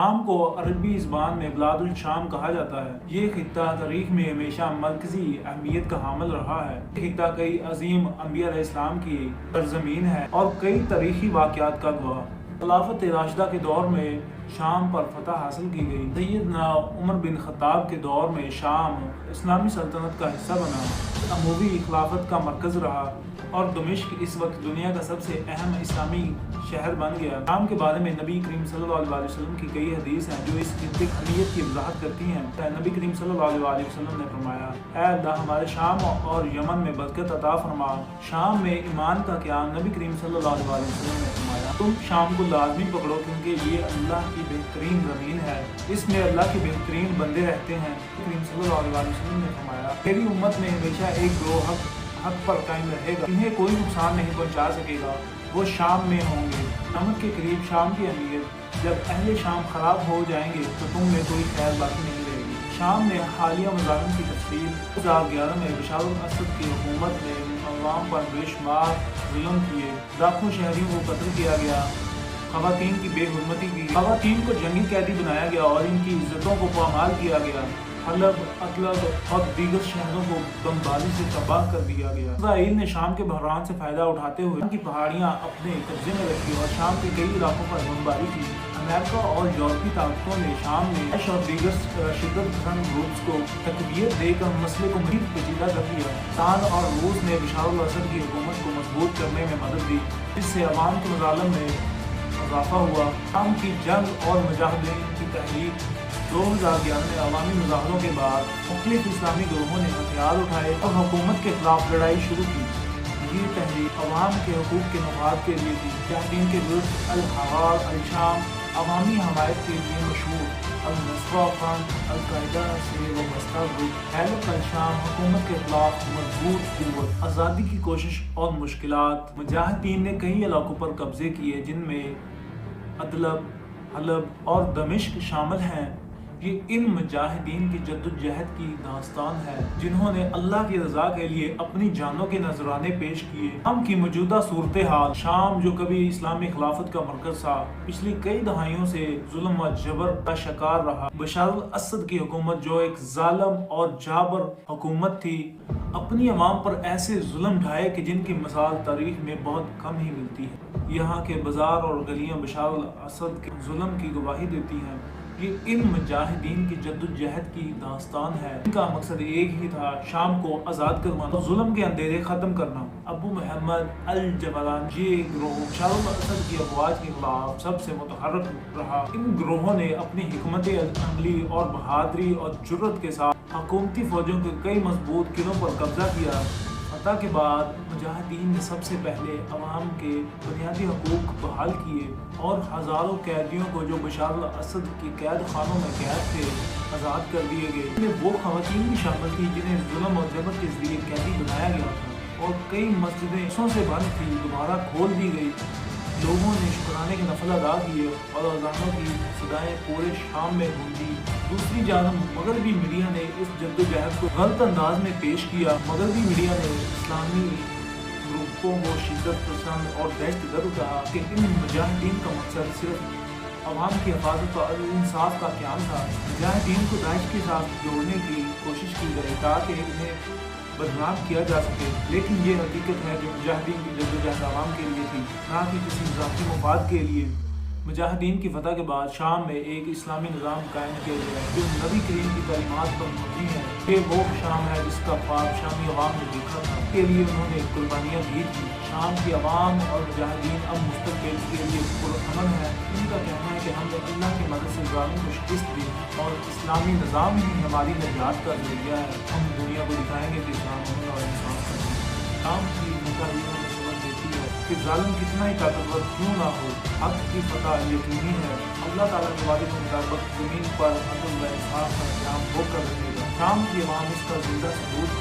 شام کو عربی زبان میں بلاد الشام کہا جاتا ہے۔ یہ خطہ تاریخ میں ہمیشہ مرکزی اہمیت کا حامل رہا ہے۔ یہ خطہ کئی عظیم انبیاء علیہ السلام کی سرزمین ہے اور کئی تاریخی واقعات کا گواہ۔ خلافت راشدہ کے دور میں شام پر فتح حاصل کی گئی۔ سیدنا عمر بن خطاب کے دور میں شام اسلامی سلطنت کا حصہ بنا، اموی خلافت کا مرکز رہا اور دمشق اس وقت دنیا کا سب سے اہم اسلامی شہر بن گیا۔ شام کے بارے میں نبی کریم صلی اللہ علیہ وسلم کی کئی حدیث ہیں جو اس خطے کی اہمیت کی وضاحت کرتی ہیں۔ نبی کریم صلی اللہ علیہ وسلم نے فرمایا، اے اللہ ہمارے شام اور یمن میں برکت عطا فرما۔ شام میں ایمان کا قیام، نبی کریم صلی اللہ علیہ وسلم نے فرمایا، تم شام کو لازمی پکڑو کیونکہ یہ اللہ کی بہترین زمین ہے، اس میں اللہ کے بہترین بندے رہتے ہیں۔ کریم صلی اللہ علیہ وسلم نے فرمایا، میری امت میں ہمیشہ ایک گروہ حق پر قائم رہے گا، انہیں کوئی نقصان نہیں پہنچا سکے گا، وہ شام میں ہوں گے۔ قیامت کے قریب شام کی اہمیت، جب اہل شام خراب ہو جائیں گے تو تم میں کوئی خیر باقی نہیں رہے گی۔ شام میں حالیہ مظالم کی تفصیل 2011 میں بشار الاسد کی حکومت نے عوام پر بے شمار ظلم کیے، لاکھوں شہریوں کو قتل کیا گیا، خواتین کی بے حرمتی کی، خواتین کو جنگی قیدی بنایا گیا اور ان کی عزتوں کو پامال کیا گیا۔ حلب، اطلب اور دیگر شہروں کو بمباری سے تباہ کر دیا گیا۔ اسرائیل نے شام کے بحران سے فائدہ اٹھاتے ہوئے ان کی پہاڑیاں اپنے قبضے میں رکھی اور شام کے کئی علاقوں پر بمباری کی۔ امریکہ اور یورپی طاقتوں نے شام میں داعش اور دیگر شدت پسند گروپس کو تقویت دے کر مسئلے کو مزید پیچیدہ کر دیا۔ پاکستان اور روس نے بشار الاسد کی حکومت کو مضبوط کرنے میں مدد دی، جس سے عوام کے مظالم میں اضافہ ہوا۔ شام کی جنگ اور مجاہدین کی تحریک 2011 میں عوامی مظاہروں کے بعد مختلف اسلامی گروہوں نے ہتھیار اٹھائے اور حکومت کے خلاف لڑائی شروع کی۔ یہ تحریک عوام کے حقوق کے مفاد کے لیے تھی۔ مجاہدین کے گروپ الحوار الشام عوامی حمایت کے لیے مشہور، النصرہ فرنٹ القاعدہ سے وابستہ گروپ، حلف الشام حکومت کے خلاف مضبوط قوت، آزادی کی کوشش اور مشکلات۔ مجاہدین نے کئی علاقوں پر قبضے کیے جن میں ادلب، حلب اور دمشق شامل ہیں۔ یہ ان مجاہدین کی جدوجہد کی داستان ہے جنہوں نے اللہ کی رضا کے لیے اپنی جانوں کے نذرانے پیش کیے۔ شام کی موجودہ صورتحال، شام جو کبھی اسلامی خلافت کا مرکز تھا، پچھلی کئی دہائیوں سے ظلم و جبر کا شکار رہا۔ بشار الاسد کی حکومت جو ایک ظالم اور جابر حکومت تھی، اپنی عوام پر ایسے ظلم ڈھائے کہ جن کی مثال تاریخ میں بہت کم ہی ملتی ہے۔ یہاں کے بازار اور گلیاں بشار الاسد کے ظلم کی گواہی دیتی ہیں۔ یہ ان مجاہدین کی جدوجہد کی داستان ہے۔ ان کا مقصد ایک ہی تھا، شام کو آزاد کروانا، ظلم کے اندھیرے ختم کرنا۔ ابو محمد الجولانی یہ گروہ بشار الاسد کی افواج کے خلاف سب سے متحرک رہا۔ ان گروہوں نے اپنی حکمت عملی اور بہادری اور جرأت کے ساتھ حکومتی فوجوں کے کئی مضبوط قلعوں پر قبضہ کیا۔ فتح کے بعد مجاہدین نے سب سے پہلے عوام کے بنیادی حقوق بحال کیے اور ہزاروں قیدیوں کو جو بشار الاسد کے قید خانوں میں قید تھے آزاد کر دیے گئے۔ ان میں وہ خواتین بھی شامل تھیں جنہیں ظلم اور جبر کے ذریعے قیدی بنایا گیا تھا، اور کئی مسجدیں سوں سے بند تھیں دوبارہ کھول دی گئی۔ لوگوں نے شکرانے کے نفل ادا کیے اور اذانوں کی صدائیں پورے شام میں گونجی۔ دوسری جانب مغربی میڈیا نے اس جدوجہد کو غلط انداز میں پیش کیا۔ مغربی میڈیا نے اسلامی گروپوں کو شدت پسند اور دہشت گرد کہا کہ ان مجاہدین کا مقصد صرف عوام کی حفاظت اور انصاف کا قیام تھا۔ مجاہدین کو داعش کے ساتھ جوڑنے کی کوشش کی گئی تاکہ انہیں بدنام کیا جا سکے، لیکن یہ حقیقت ہے کہ مجاہدین کی جدوجہد عوام کے لیے تھی، نہ کہ کسی ذاتی مفاد کے لیے۔ مجاہدین کی فتح کے بعد شام میں ایک اسلامی نظام قائم کیا گیا جو نبی کریم کی تعلیمات پر مبنی ہے۔ یہ وہ شام ہے جس کا خواب شامی عوام نے دیکھا تھا، اس کے لیے انہوں نے قربانیاں دی تھیں۔ شام کی عوام اور مجاہدین اب مستقبل کے لیے پرامن ہے۔ ان کا کہنا ہے کہ ہم نے اللہ کی مدد سے ظالم کو شکست دی اور اسلامی نظام ہی ہماری نجات کا ذریعہ ہے۔ ہم دنیا کو دکھائیں گے کہ اسلام امن اور انصاف کا ہے۔ شام کی مجاہدینوں نے سبق دیتی ہے کہ ظالم کتنا ہی طاقتور کیوں نہ ہو، حق کی فتح یقینی ہے۔ اللہ تعالیٰ کے وعدے کے مطابق زمین پر عدل و انصاف کا قیام ہو کر رہے گا۔ شام کی عوام اس کا زندہ ثبوت